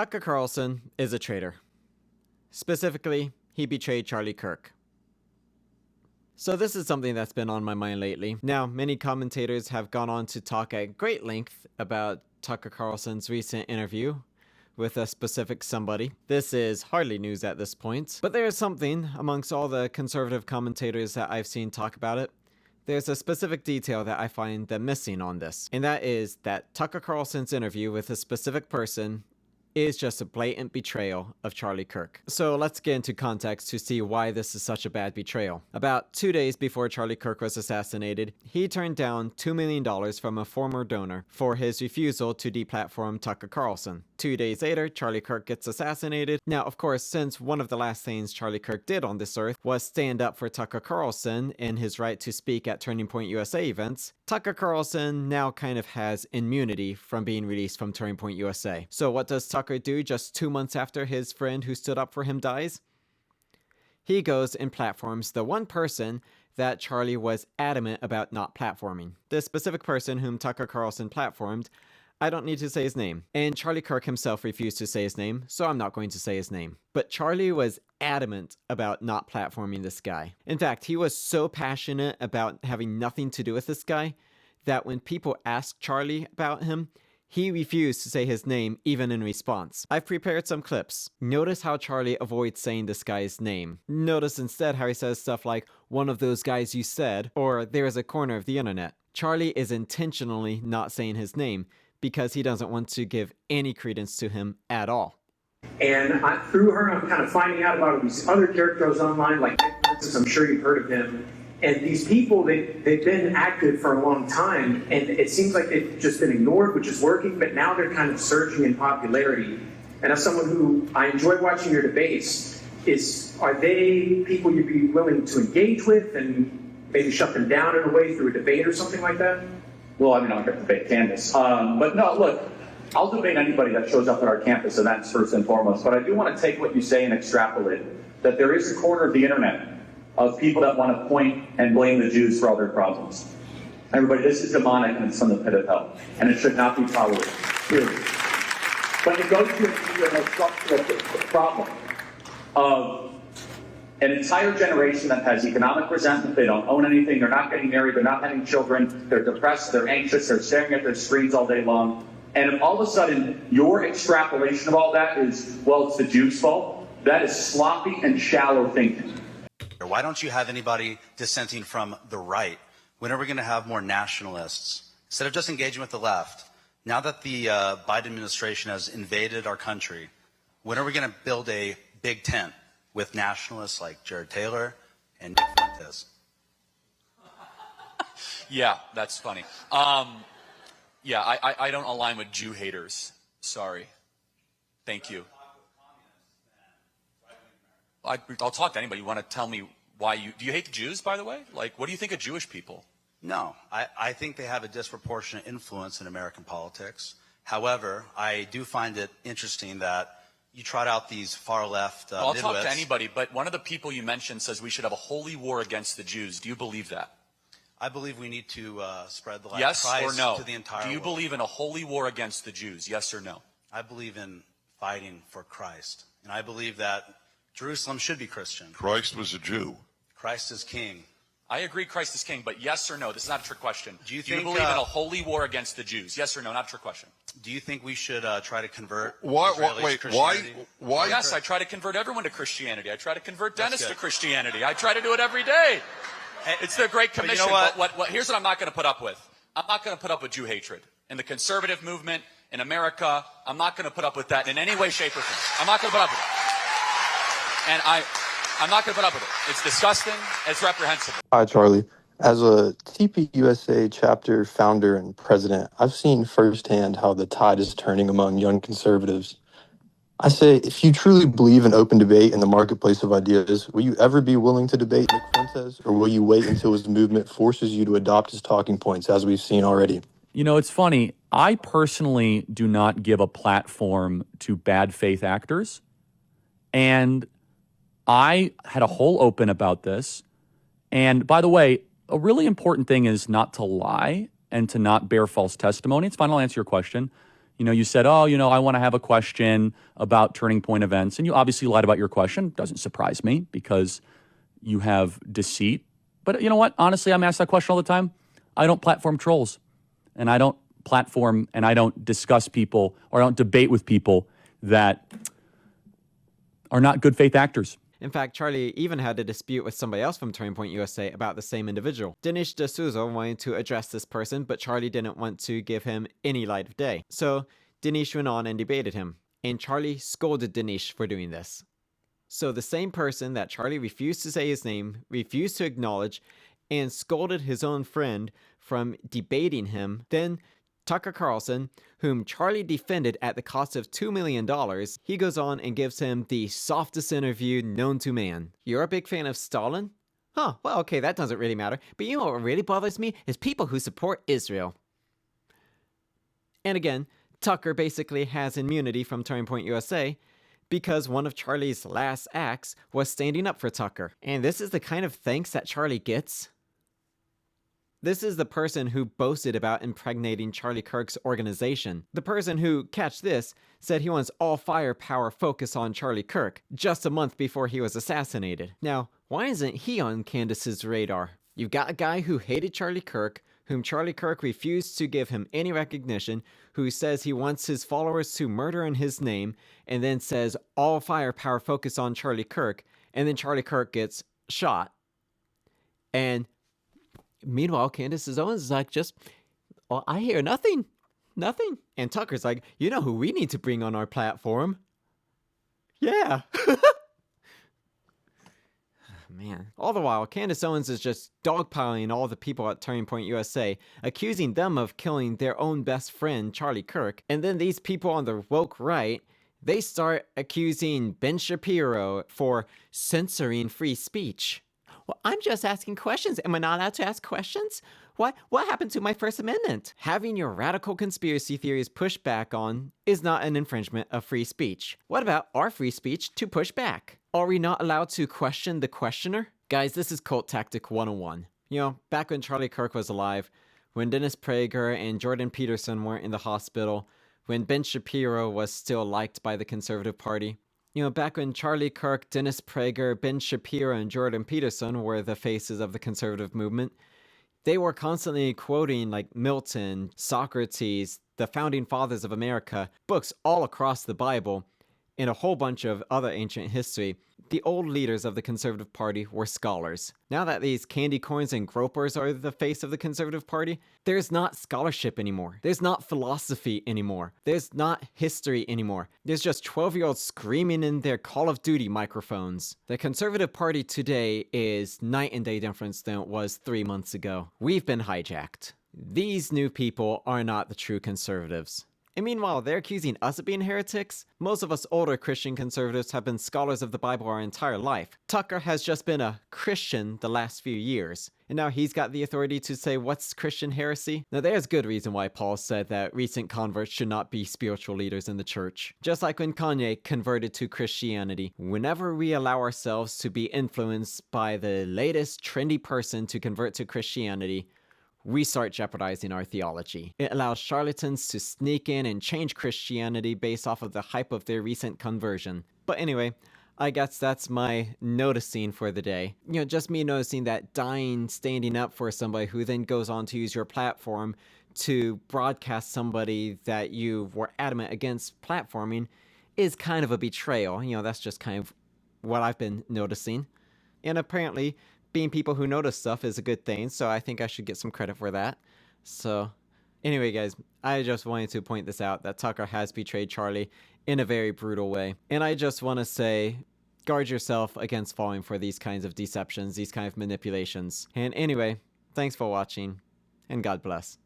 Tucker Carlson is a traitor. Specifically, he betrayed Charlie Kirk. So this is something that's been on my mind lately. Now, many commentators have gone on to talk at great length about Tucker Carlson's recent interview with a specific somebody. This is hardly news at this point, but there is something amongst all the conservative commentators that I've seen talk about it. There's a specific detail that I find them missing on this, and that is that Tucker Carlson's interview with a specific person is just a blatant betrayal of Charlie Kirk. So let's get into context to see why this is such a bad betrayal. About 2 days before Charlie Kirk was assassinated, he turned down $2 million from a former donor for his refusal to deplatform Tucker Carlson. 2 days later, Charlie Kirk gets assassinated. Now, of course, since one of the last things Charlie Kirk did on this earth was stand up for Tucker Carlson and his right to speak at Turning Point USA events, Tucker Carlson now kind of has immunity from being released from Turning Point USA. So what does Tucker do just 2 months after his friend who stood up for him dies? He goes and platforms the one person that Charlie was adamant about not platforming. The specific person whom Tucker Carlson platformed, I don't need to say his name. And Charlie Kirk himself refused to say his name, so I'm not going to say his name. But Charlie was adamant about not platforming this guy. In fact, he was so passionate about having nothing to do with this guy that when people asked Charlie about him, he refused to say his name even in response. I've prepared some clips. Notice how Charlie avoids saying this guy's name. Notice instead how he says stuff like, "one of those guys you said," or "there is a corner of the internet." Charlie is intentionally not saying his name because he doesn't want to give any credence to him at all. And through her, I'm kind of finding out about these other characters online, like I'm sure you've heard of him. And these people, they've been active for a long time, and it seems like they've just been ignored, which is working, but now they're kind of surging in popularity. And as someone who, I enjoy watching your debates, are they people you'd be willing to engage with and maybe shut them down in a way through a debate or something like that? Well, I mean, I'll get to debate Candace. But no, look, I'll debate anybody that shows up at our campus events first and foremost. But I do want to take what you say and extrapolate that there is a corner of the internet of people that want to point and blame the Jews for all their problems. Everybody, this is demonic and it's from the pit of hell. And it should not be tolerated. Period. But it goes to a structural problem of an entire generation that has economic resentment. They don't own anything. They're not getting married. They're not having children. They're depressed. They're anxious. They're staring at their screens all day long. And if all of a sudden your extrapolation of all that is, well, it's the Jews' fault, that is sloppy and shallow thinking. Why don't you have anybody dissenting from the right? When are we going to have more nationalists? Instead of just engaging with the left, now that the Biden administration has invaded our country, when are we going to build a big tent with nationalists like Jared Taylor and Nick Fuentes? Yeah, that's funny. Yeah, I don't align with Jew haters. Sorry. Thank you. I'll talk to anybody. You want to tell me why do you hate the Jews, by the way? Like, what do you think of Jewish people? No, I think they have a disproportionate influence in American politics. However, I do find it interesting that you trot out these far left I'll nitwits. talk to anybody, but one of the people you mentioned says we should have a holy war against the Jews. Do you believe that? I believe we need to spread the light yes of or Christ no? to the entire Do you world. believe in a holy war against the Jews? Yes or no? I believe in fighting for Christ. And I believe that Jerusalem should be Christian. Christ was a Jew. Christ is king. I agree Christ is king, but yes or no? This is not a trick question. Do you believe in a holy war against the Jews? Yes or no? Not a trick question. Do you think we should try to convert Why? Why? Yes, I try to convert everyone to Christianity. I try to convert Dennis to Christianity. I try to do it every day. It's the Great Commission. You know what? Here's what I'm not going to put up with. I'm not going to put up with Jew hatred. In the conservative movement, in America, I'm not going to put up with that in any way, shape, or form. I'm not going to put up with it. And I'm not going to put up with it. It's disgusting. It's reprehensible. Hi, Charlie. As a TPUSA chapter founder and president, I've seen firsthand how the tide is turning among young conservatives. I say, if you truly believe in open debate in the marketplace of ideas, will you ever be willing to debate Nick Fuentes, or will you wait until his movement forces you to adopt his talking points, as we've seen already? You know, it's funny. I personally do not give a platform to bad faith actors. And I had a whole open about this. And by the way, a really important thing is not to lie and to not bear false testimony. It's fine. I'll answer your question. You said, oh, I want to have a question about Turning Point events. And you obviously lied about your question. Doesn't surprise me because you have deceit. But you know what? Honestly, I'm asked that question all the time. I don't platform trolls. And I don't platform and I don't discuss people or I don't debate with people that are not good faith actors. In fact, Charlie even had a dispute with somebody else from Turning Point USA about the same individual. Dinesh D'Souza wanted to address this person, but Charlie didn't want to give him any light of day. So Dinesh went on and debated him, and Charlie scolded Dinesh for doing this. So the same person that Charlie refused to say his name, refused to acknowledge, and scolded his own friend from debating him, then Tucker Carlson, whom Charlie defended at the cost of $2 million, he goes on and gives him the softest interview known to man. You're a big fan of Stalin? Huh, well, okay, that doesn't really matter. But you know what really bothers me is people who support Israel. And again, Tucker basically has immunity from Turning Point USA because one of Charlie's last acts was standing up for Tucker. And this is the kind of thanks that Charlie gets. This is the person who boasted about impregnating Charlie Kirk's organization. The person who, catch this, said he wants all firepower focused on Charlie Kirk just a month before he was assassinated. Now, why isn't he on Candace's radar? You've got a guy who hated Charlie Kirk, whom Charlie Kirk refused to give him any recognition, who says he wants his followers to murder in his name, and then says all firepower focused on Charlie Kirk, and then Charlie Kirk gets shot. And meanwhile, Candace Owens is like, well, I hear nothing. And Tucker's like, you know who we need to bring on our platform? Yeah. Man. All the while, Candace Owens is just dogpiling all the people at Turning Point USA, accusing them of killing their own best friend, Charlie Kirk. And then these people on the woke right, they start accusing Ben Shapiro for censoring free speech. Well, I'm just asking questions. Am I not allowed to ask questions? What happened to my First Amendment? Having your radical conspiracy theories pushed back on is not an infringement of free speech. What about our free speech to push back? Are we not allowed to question the questioner? Guys, this is Cult Tactic 101. Back when Charlie Kirk was alive, when Dennis Prager and Jordan Peterson weren't in the hospital, when Ben Shapiro was still liked by the Conservative Party, back when Charlie Kirk, Dennis Prager, Ben Shapiro, and Jordan Peterson were the faces of the conservative movement, they were constantly quoting like Milton, Socrates, the founding fathers of America, books all across the Bible, and a whole bunch of other ancient history. The old leaders of the Conservative Party were scholars. Now that these candy corns and gropers are the face of the Conservative Party, there's not scholarship anymore. There's not philosophy anymore. There's not history anymore. There's just 12-year-olds screaming in their Call of Duty microphones. The Conservative Party today is night and day difference than it was 3 months ago. We've been hijacked. These new people are not the true conservatives. And meanwhile, they're accusing us of being heretics. Most of us older Christian conservatives have been scholars of the Bible our entire life. Tucker has just been a Christian the last few years. And now he's got the authority to say what's Christian heresy? Now there's good reason why Paul said that recent converts should not be spiritual leaders in the church. Just like when Kanye converted to Christianity. Whenever we allow ourselves to be influenced by the latest trendy person to convert to Christianity, we start jeopardizing our theology. It allows charlatans to sneak in and change Christianity based off of the hype of their recent conversion. But anyway, I guess that's my noticing for the day. Just me noticing that dying, standing up for somebody who then goes on to use your platform to broadcast somebody that you were adamant against platforming is kind of a betrayal. That's just kind of what I've been noticing. And apparently, being people who notice stuff is a good thing, so I think I should get some credit for that. So, anyway guys, I just wanted to point this out, that Tucker has betrayed Charlie in a very brutal way. And I just want to say, guard yourself against falling for these kinds of deceptions, these kind of manipulations. And anyway, thanks for watching, and God bless.